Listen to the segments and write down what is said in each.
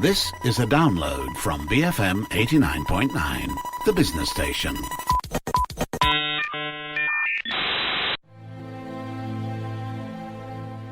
This is a download from BFM 89.9, the business station.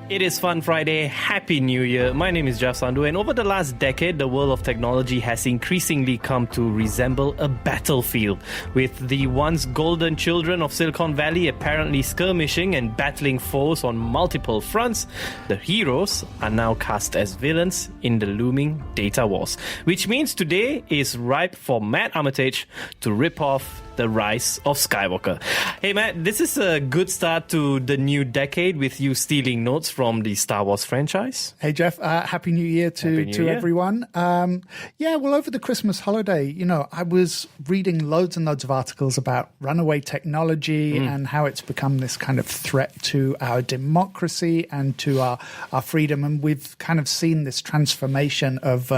It is Fun Friday. Happy New Year. My name is Jeff Sandhu, and over the last decade, the world of technology has increasingly come to resemble a battlefield, with the once golden children of Silicon Valley apparently skirmishing and battling foes on multiple fronts. The heroes are now cast as villains in the looming data wars, which means today is ripe for Matt Armitage to rip off the rise of Skywalker. Hey Matt, this is a good start to the new decade with you stealing notes from the Star Wars franchise. Hey Jeff, Happy New Year to everyone. Over the Christmas holiday, I was reading loads and loads of articles about runaway technology and how it's become this kind of threat to our democracy and to our freedom. And we've kind of seen this transformation of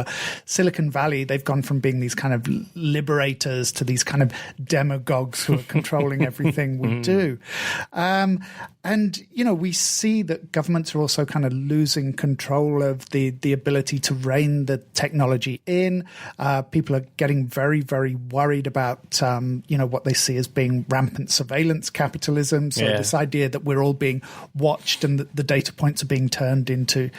Silicon Valley. They've gone from being these kind of liberators to these kind of demagogues who are controlling everything we do. We see that governments are also kind of losing control of the ability to rein the technology in. People are getting very, very worried about, what they see as being rampant surveillance capitalism. So this idea that we're all being watched and that the data points are being turned into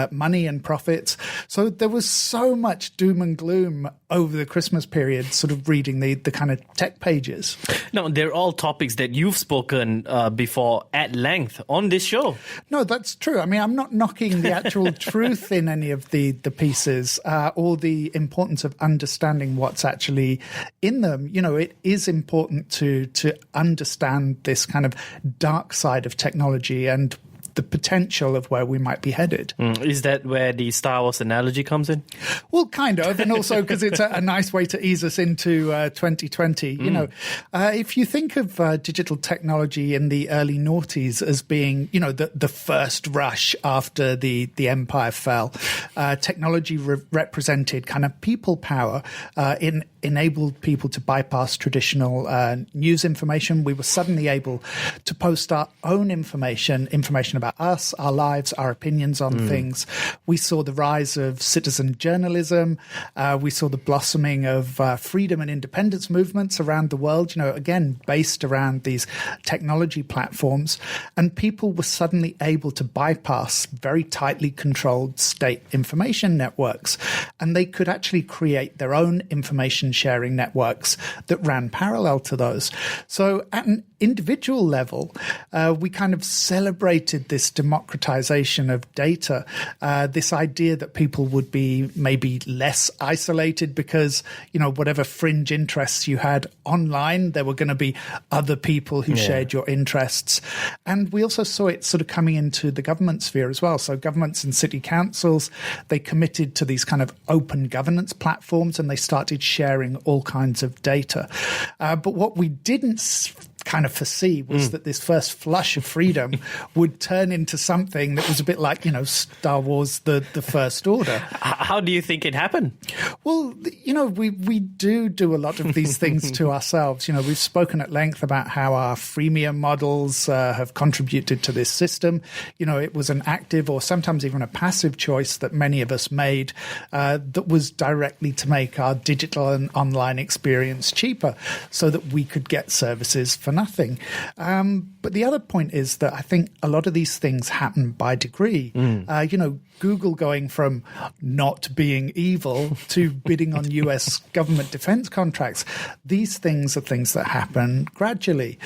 money and profits. So there was so much doom and gloom over the Christmas period, sort of reading the kind of tech pages. No, they're all topics that you've spoken before at length on this show. No, that's true. I mean, I'm not knocking the actual truth in any of the pieces or the importance of understanding what's actually in them. It is important to understand this kind of dark side of technology and the potential of where we might be headed. Is that where the Star Wars analogy comes in? Well, kind of, and also because it's a nice way to ease us into 2020. If you think of digital technology in the early noughties as being, the first rush after the empire fell, technology represented kind of people power, enabled people to bypass traditional news information. We were suddenly able to post our own information about us, our lives, our opinions on things. We saw the rise of citizen journalism. We saw the blossoming of freedom and independence movements around the world, again, based around these technology platforms. And people were suddenly able to bypass very tightly controlled state information networks. And they could actually create their own information sharing networks that ran parallel to those. So at an individual level, we kind of celebrated this democratization of data, this idea that people would be maybe less isolated because, whatever fringe interests you had online, there were going to be other people who shared your interests. And we also saw it sort of coming into the government sphere as well. So governments and city councils, they committed to these kind of open governance platforms and they started sharing all kinds of data. But what we didn't kind of foresee was that this first flush of freedom would turn into something that was a bit like, Star Wars, the First Order. How do you think it happened? Well, we do a lot of these things to ourselves. We've spoken at length about how our freemium models have contributed to this system. It was an active or sometimes even a passive choice that many of us made that was directly to make our digital and online experience cheaper so that we could get services for nothing. But the other point is that I think a lot of these things happen by degree. Google going from not being evil to bidding on US government defense contracts. These things are things that happen gradually.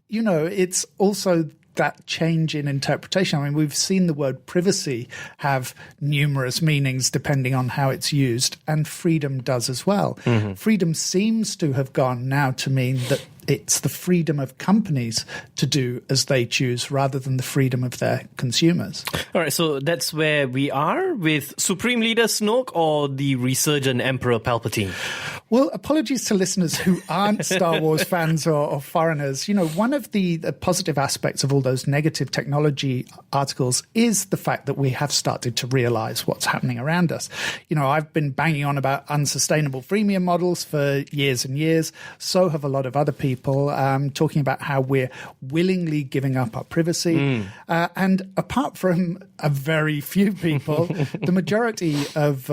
It's also that change in interpretation. I mean, we've seen the word privacy have numerous meanings depending on how it's used, and freedom does as well. Freedom seems to have gone now to mean that it's the freedom of companies to do as they choose rather than the freedom of their consumers. All right, so that's where we are with Supreme Leader Snoke or the resurgent Emperor Palpatine? Well, apologies to listeners who aren't Star Wars fans or foreigners. One of the positive aspects of all those negative technology articles is the fact that we have started to realize what's happening around us. I've been banging on about unsustainable freemium models for years and years. So have a lot of other people. people talking about how we're willingly giving up our privacy. And apart from a very few people, the majority of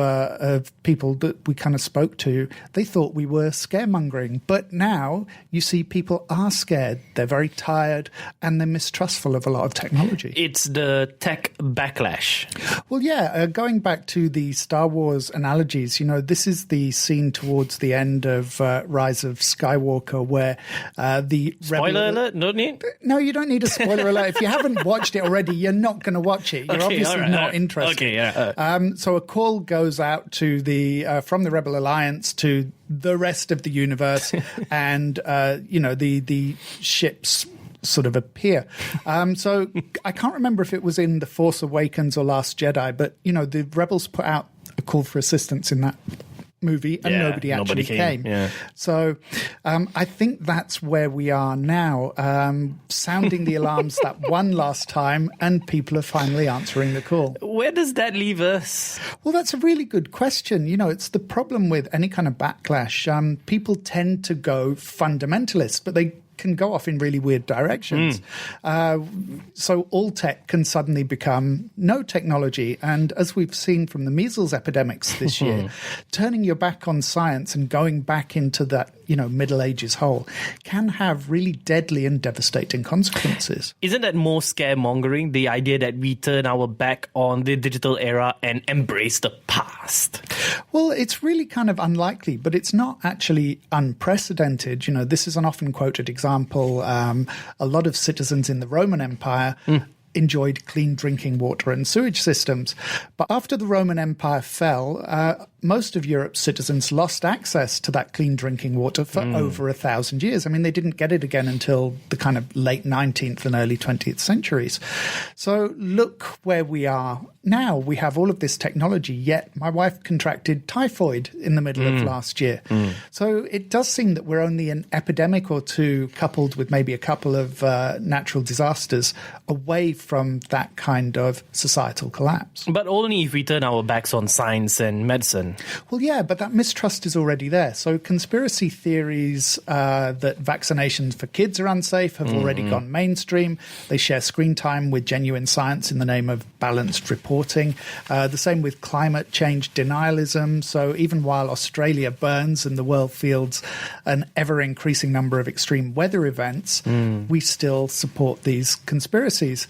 people that we kind of spoke to, they thought we were scaremongering. But now you see people are scared. They're very tired and they're mistrustful of a lot of technology. It's the tech backlash. Well, yeah, going back to the Star Wars analogies, this is the scene towards the end of Rise of Skywalker where the Spoiler alert, don't need? No, you don't need a spoiler alert. If you haven't watched it already, you're not going to watch it. You're obviously not interested. Okay, yeah. So a call goes out to from the Rebel Alliance to the rest of the universe, and the ships sort of appear. So I can't remember if it was in The Force Awakens or Last Jedi, but the rebels put out a call for assistance in that movie and nobody actually came. Yeah. So I think that's where we are now, sounding the alarms that one last time, and people are finally answering the call. Where does that leave us? Well, that's a really good question. It's the problem with any kind of backlash. People tend to go fundamentalist, but they can go off in really weird directions. So all tech can suddenly become no technology. And as we've seen from the measles epidemics this year, turning your back on science and going back into that, Middle Ages hole can have really deadly and devastating consequences. Isn't that more scaremongering, the idea that we turn our back on the digital era and embrace the past? Well, it's really kind of unlikely, but it's not actually unprecedented. This is an often quoted example. A lot of citizens in the Roman Empire enjoyed clean drinking water and sewage systems. But after the Roman Empire fell, most of Europe's citizens lost access to that clean drinking water for over 1,000 years. I mean, they didn't get it again until the kind of late 19th and early 20th centuries. So look where we are now. We have all of this technology, yet my wife contracted typhoid in the middle of last year. So it does seem that we're only an epidemic or two, coupled with maybe a couple of natural disasters, away from that kind of societal collapse. But only if we turn our backs on science and medicine. Well, yeah, but that mistrust is already there. So conspiracy theories that vaccinations for kids are unsafe have already gone mainstream. They share screen time with genuine science in the name of balanced reporting. The same with climate change denialism. So even while Australia burns and the world fields an ever-increasing number of extreme weather events, we still support these conspiracies.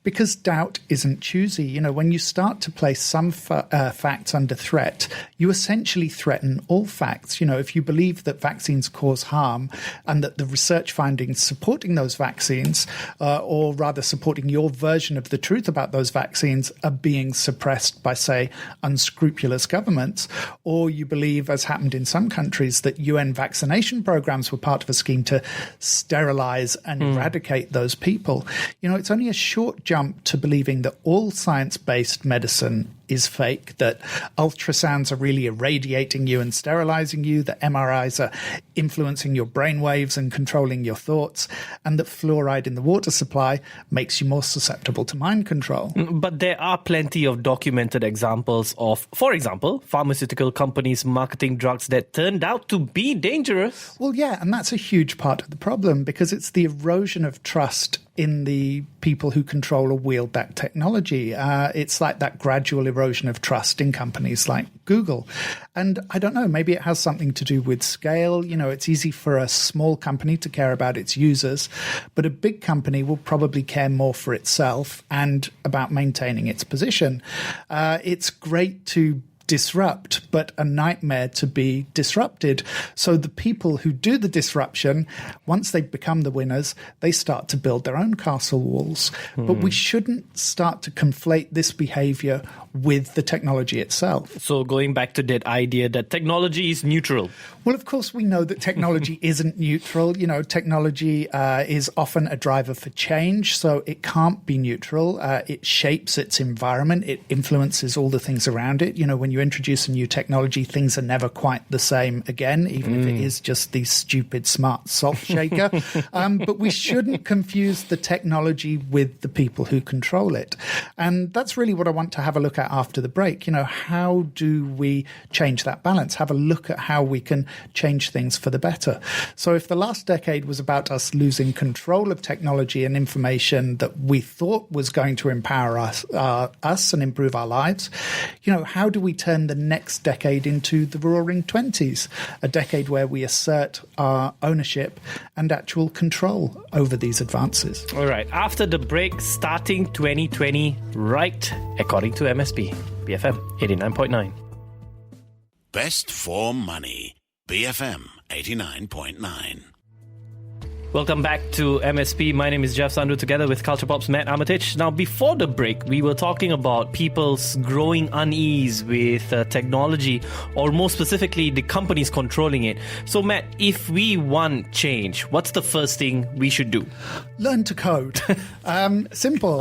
Because doubt isn't choosy. When you start to place some facts under threat, you essentially threaten all facts. If you believe that vaccines cause harm and that the research findings supporting those vaccines, or rather supporting your version of the truth about those vaccines, are being suppressed by, say, unscrupulous governments, or you believe, as happened in some countries, that UN vaccination programs were part of a scheme to sterilize and eradicate those people, it's only a short jump to believing that all science-based medicine is fake, that ultrasounds are really irradiating you and sterilizing you, that MRIs are influencing your brainwaves and controlling your thoughts, and that fluoride in the water supply makes you more susceptible to mind control. But there are plenty of documented examples of, for example, pharmaceutical companies marketing drugs that turned out to be dangerous. Well, yeah, and that's a huge part of the problem, because it's the erosion of trust in the people who control or wield that technology. It's like that gradual erosion of trust in companies like Google. And I don't know, maybe it has something to do with scale. It's easy for a small company to care about its users, but a big company will probably care more for itself and about maintaining its position. It's great to disrupt, but a nightmare to be disrupted. So the people who do the disruption, once they become the winners, they start to build their own castle walls. But we shouldn't start to conflate this behavior with the technology itself. So going back to that idea that technology is neutral. Well, of course, we know that technology isn't neutral. Technology is often a driver for change, so it can't be neutral. It shapes its environment. It influences all the things around it. When you introduce a new technology, things are never quite the same again, even if it is just the stupid smart salt shaker. But we shouldn't confuse the technology with the people who control it. And that's really what I want to have a look at after the break. How do we change that balance? Have a look at how we can change things for the better. So if the last decade was about us losing control of technology and information that we thought was going to empower us and improve our lives, how do we turn the next decade into the roaring 20s, a decade where we assert our ownership and actual control over these advances? All right. After the break, starting 2020, right, according to MSP, BFM 89.9. Best for money. BFM 89.9. Welcome back to MSP. My name is Jeff Sandhu, together with Culture Pop's Matt Armitage. Now, before the break, we were talking about people's growing unease with technology, or more specifically, the companies controlling it. So, Matt, if we want change, what's the first thing we should do? Learn to code. Simple.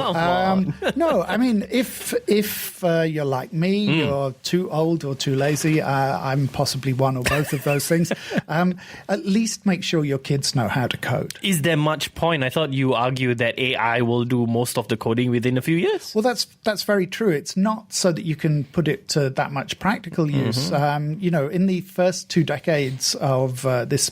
No, I mean, if you're like me, you're too old or too lazy, I'm possibly one or both of those things, at least make sure your kids know how to code. Is there much point? I thought you argued that AI will do most of the coding within a few years. Well, that's very true. It's not so that you can put it to that much practical use. In the first 2 decades of this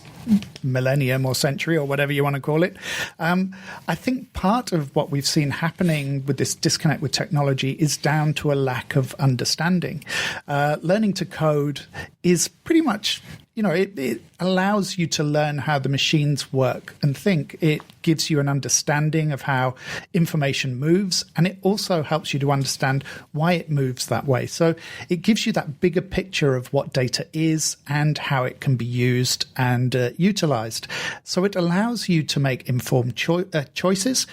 millennium or century or whatever you want to call it, I think part of what we've seen happening with this disconnect with technology is down to a lack of understanding. Learning to code is pretty much, it allows you to learn how the machines work and think. It gives you an understanding of how information moves, and it also helps you to understand why it moves that way. So it gives you that bigger picture of what data is and how it can be used and utilized. So it allows you to make informed choices.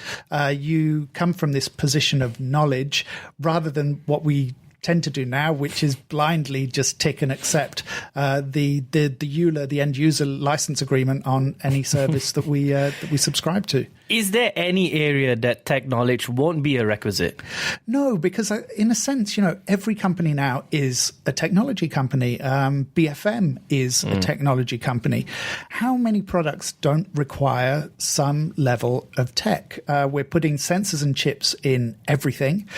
You come from this position of knowledge rather than what we tend to do now, which is blindly just tick and accept the EULA, the end user license agreement on any service that we subscribe to. Is there any area that tech knowledge won't be a requisite? No, because in a sense, every company now is a technology company. BFM is a technology company. How many products don't require some level of tech? We're putting sensors and chips in everything.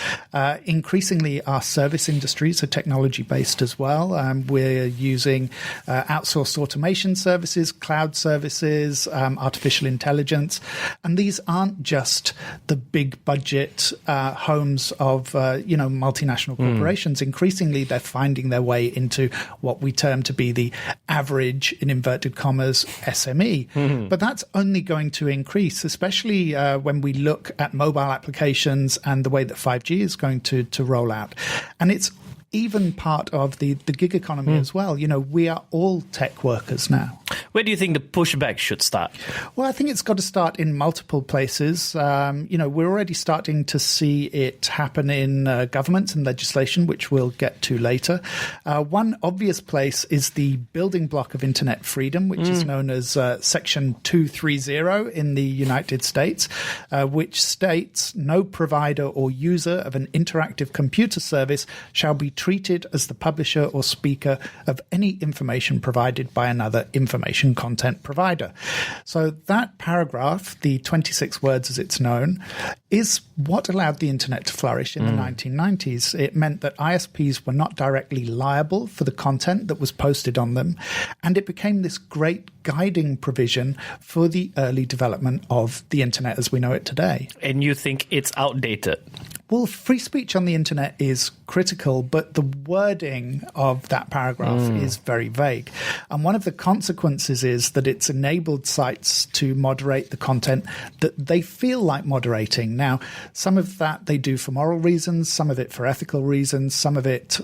Increasingly, our service industries are technology-based as well. We're using outsourced automation services, cloud services, artificial intelligence, and these aren't just the big budget homes of multinational corporations. Increasingly, they're finding their way into what we term to be the average, in inverted commas, SME. But that's only going to increase, especially when we look at mobile applications and the way that 5G is going to roll out. And it's even part of the gig economy as well. We are all tech workers now. Where do you think the pushback should start? Well, I think it's got to start in multiple places. We're already starting to see it happen in government and legislation, which we'll get to later. One obvious place is the building block of internet freedom, which is known as Section 230 in the United States, which states no provider or user of an interactive computer service shall be treated as the publisher or speaker of any information provided by another information content provider. So that paragraph, the 26 words as it's known, is what allowed the internet to flourish in the 1990s. It meant that ISPs were not directly liable for the content that was posted on them, and it became this great guiding provision for the early development of the internet as we know it today. And you think it's outdated? Well, free speech on the internet is critical, but the wording of that paragraph is very vague. And one of the consequences is that it's enabled sites to moderate the content that they feel like moderating. Now, some of that they do for moral reasons, some of it for ethical reasons, some of it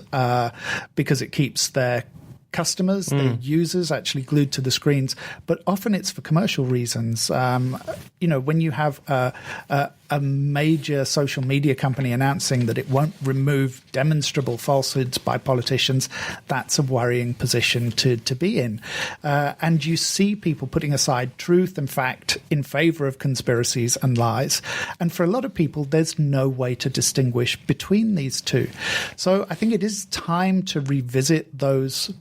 because it keeps their customers, their users actually glued to the screens, but often it's for commercial reasons. When you have a major social media company announcing that it won't remove demonstrable falsehoods by politicians, that's a worrying position to be in. And you see people putting aside truth and fact in favor of conspiracies and lies. And for a lot of people, there's no way to distinguish between these two. So I think it is time to revisit those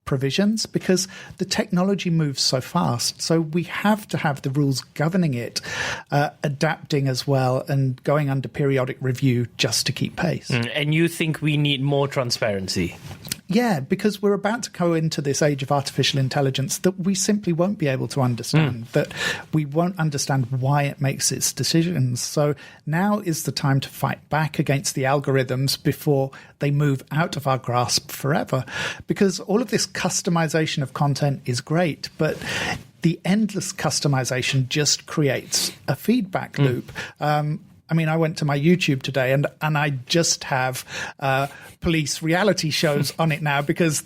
provisions because the technology moves so fast. So we have to have the rules governing it, adapting as well and going under periodic review just to keep pace. And you think we need more transparency? Yeah, because we're about to go into this age of artificial intelligence that we simply won't be able to understand, that we won't understand why it makes its decisions. So now is the time to fight back against the algorithms before they move out of our grasp forever. Because all of this customization of content is great, but the endless customization just creates a feedback loop. I mean, I went to my YouTube today and I just have police reality shows on it now because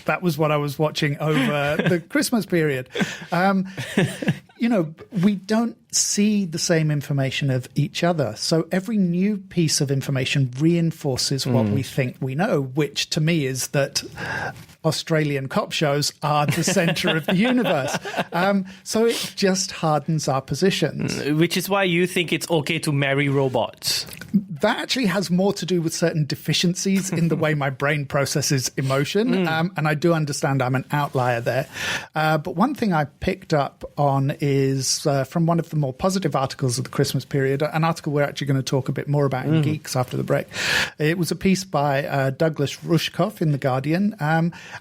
that was what I was watching over the Christmas period. We don't see the same information of each other. So every new piece of information reinforces what we think we know, which to me is that Australian cop shows are the center of the universe. So it just hardens our positions. Which is why you think it's okay to marry robots. That actually has more to do with certain deficiencies in the way my brain processes emotion. And I do understand I'm an outlier there. But one thing I picked up on is from one of the more positive articles of the Christmas period, an article we're actually going to talk a bit more about in Geeks after the break. It was a piece by Douglas Rushkoff in The Guardian.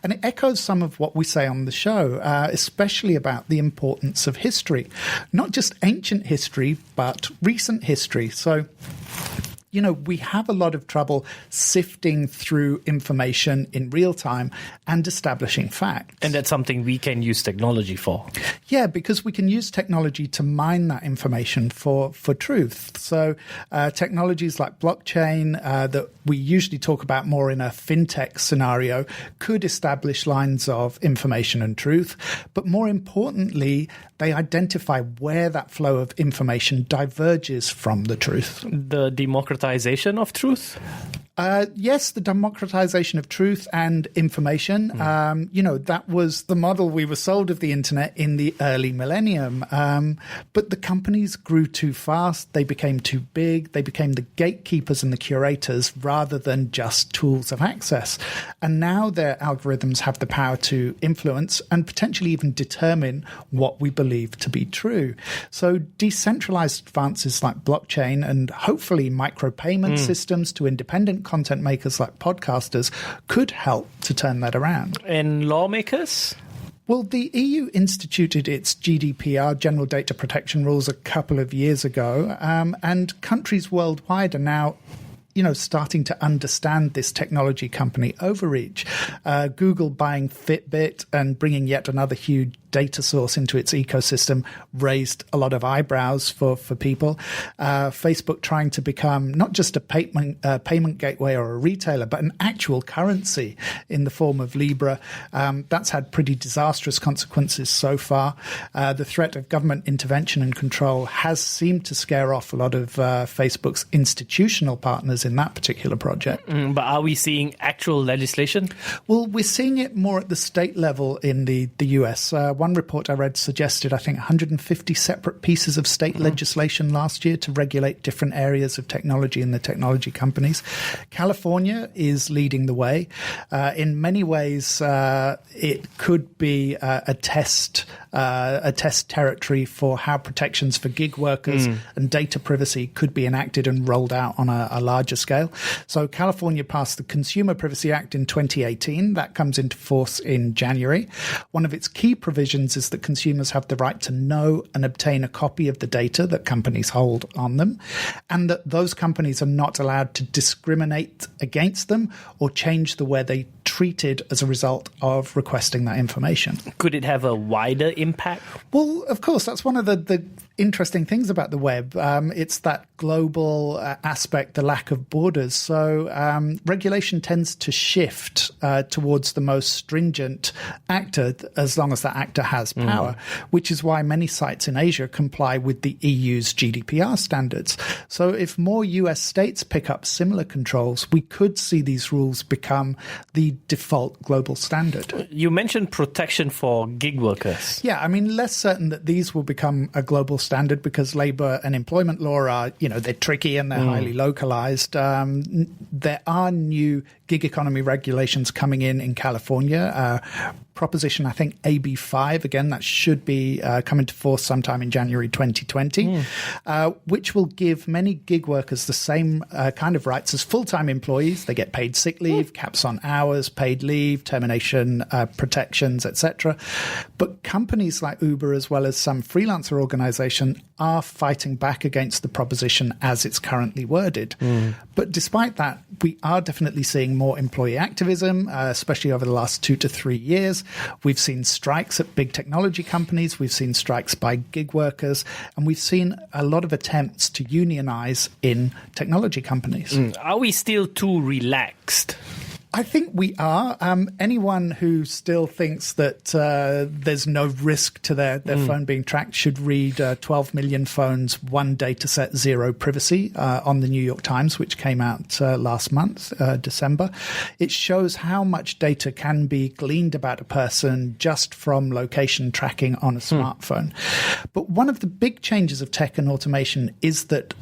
And it echoes some of what we say on the show, especially about the importance of history. Not just ancient history, but recent history. So we have a lot of trouble sifting through information in real time and establishing facts. And that's something we can use technology for. Yeah, because we can use technology to mine that information for truth. So technologies like blockchain that we usually talk about more in a fintech scenario could establish lines of information and truth. But more importantly, they identify where that flow of information diverges from the truth. The democratization of truth? Yes, the democratization of truth and information. That was the model we were sold of the internet in the early millennium. But the companies grew too fast. They became too big. They became the gatekeepers and the curators rather than just tools of access. And now their algorithms have the power to influence and potentially even determine what we believe to be true. So decentralized advances like blockchain and hopefully micropayment systems to independent content makers like podcasters could help to turn that around. And lawmakers? Well, the EU instituted its GDPR, General Data Protection Rules, a couple of years ago, and countries worldwide are now starting to understand this technology company overreach. Google buying Fitbit and bringing yet another huge data source into its ecosystem raised a lot of eyebrows for people. Facebook trying to become not just a payment gateway or a retailer, but an actual currency in the form of Libra. That's had pretty disastrous consequences so far. The threat of government intervention and control has seemed to scare off a lot of Facebook's institutional partners in that particular project. But are we seeing actual legislation? Well, we're seeing it more at the state level in the US. One report I read suggested, I think, 150 separate pieces of state legislation last year to regulate different areas of technology in the technology companies. California is leading the way. In many ways, it could be a test territory for how protections for gig workers and data privacy could be enacted and rolled out on a larger scale. So California passed the Consumer Privacy Act in 2018. That comes into force in January. One of its key provisions is that consumers have the right to know and obtain a copy of the data that companies hold on them, and that those companies are not allowed to discriminate against them or change the way they treated as a result of requesting that information. Could it have a wider impact? Well, of course, that's one of the interesting things about the web. It's that global aspect, the lack of borders. So regulation tends to shift towards the most stringent actor as long as that actor has power, which is why many sites in Asia comply with the EU's GDPR standards. So if more US states pick up similar controls, we could see these rules become the default global standard. You mentioned protection for gig workers. Yeah, I mean, less certain that these will become a global standard because labor and employment law are, they're tricky and they're highly localized. There are new gig economy regulations coming in California. Proposition, I think, AB5, again, that should be come into force sometime in January 2020, which will give many gig workers the same kind of rights as full-time employees. They get paid sick leave, caps on hours, paid leave, termination protections, etc. But companies like Uber, as well as some freelancer organization, are fighting back against the proposition as it's currently worded. But despite that, we are definitely seeing more employee activism, especially over the last 2 to 3 years. We've seen strikes at big technology companies. We've seen strikes by gig workers. And we've seen a lot of attempts to unionize in technology companies. Are we still too relaxed? I think we are. Anyone who still thinks that there's no risk to their phone being tracked should read 12 million phones, one data set, zero privacy on the New York Times, which came out last month, December. It shows how much data can be gleaned about a person just from location tracking on a smartphone. But one of the big changes of tech and automation is that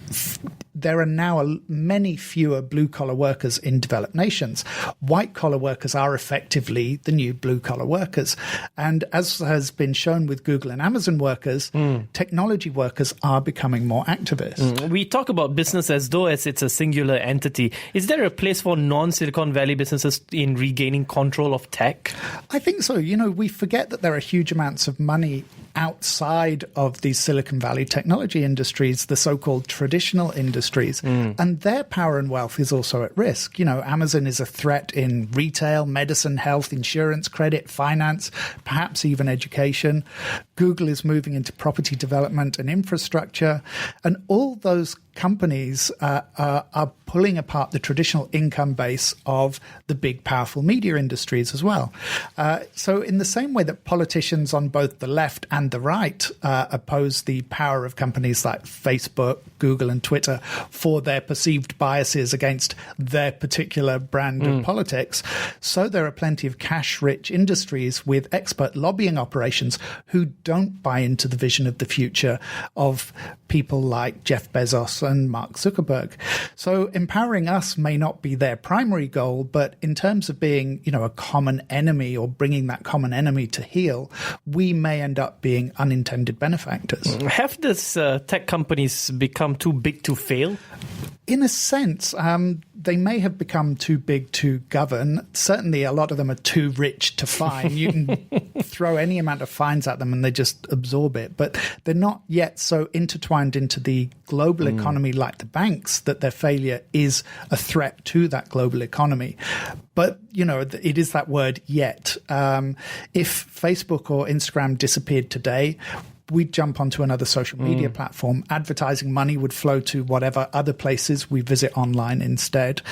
there are now many fewer blue-collar workers in developed nations. White-collar workers are effectively the new blue-collar workers. And as has been shown with Google and Amazon workers, technology workers are becoming more activist. We talk about business as though it's a singular entity. Is there a place for non-Silicon Valley businesses in regaining control of tech? I think so. We forget that there are huge amounts of money outside of these Silicon Valley technology industries, the so-called traditional industries, and their power and wealth is also at risk. Amazon is a threat in retail, medicine, health, insurance, credit, finance, perhaps even education. Google is moving into property development and infrastructure, and all those companies are pulling apart the traditional income base of the big, powerful media industries as well. So in the same way that politicians on both the left and the right oppose the power of companies like Facebook, Google, and Twitter for their perceived biases against their particular brand of politics, so there are plenty of cash-rich industries with expert lobbying operations who don't buy into the vision of the future of people like Jeff Bezos and Mark Zuckerberg. So empowering us may not be their primary goal, but in terms of being, a common enemy or bringing that common enemy to heel, we may end up being unintended benefactors. Have these tech companies become too big to fail? In a sense, they may have become too big to govern. Certainly, a lot of them are too rich to fine. You can throw any amount of fines at them and they just absorb it. But they're not yet so intertwined into the global economy like the banks that their failure is a threat to that global economy. But, it is that word yet. If Facebook or Instagram disappeared today, we'd jump onto another social media platform. Advertising money would flow to whatever other places we visit online instead.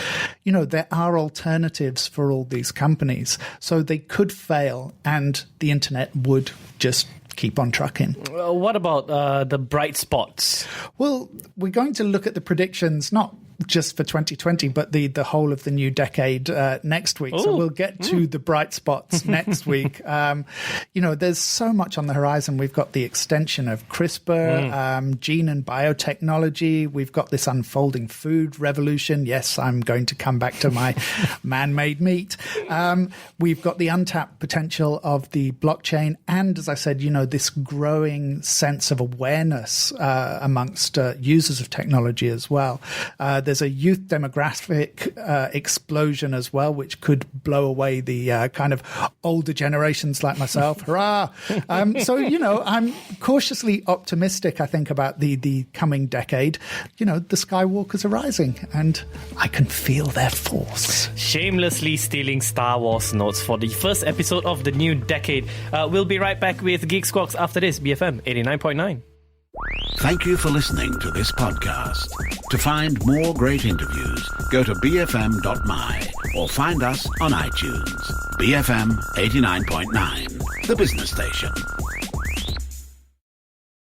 There are alternatives for all these companies. So they could fail and the internet would just keep on trucking. What about the bright spots? Well, we're going to look at the predictions, not just for 2020, but the whole of the new decade next week. So we'll get to the bright spots next week. There's so much on the horizon. We've got the extension of CRISPR, gene and biotechnology. We've got this unfolding food revolution. Yes, I'm going to come back to my man-made meat. We've got the untapped potential of the blockchain. And as I said, this growing sense of awareness amongst users of technology as well. There's a youth demographic explosion as well, which could blow away the kind of older generations like myself. Hurrah! So, I'm cautiously optimistic, I think, about the coming decade. The Skywalkers are rising, and I can feel their force. Shamelessly stealing Star Wars notes for the first episode of the new decade. We'll be right back with Geek Squawks after this, BFM 89.9. Thank you for listening to this podcast. To find more great interviews, go to bfm.my or find us on iTunes. BFM 89.9, the business station.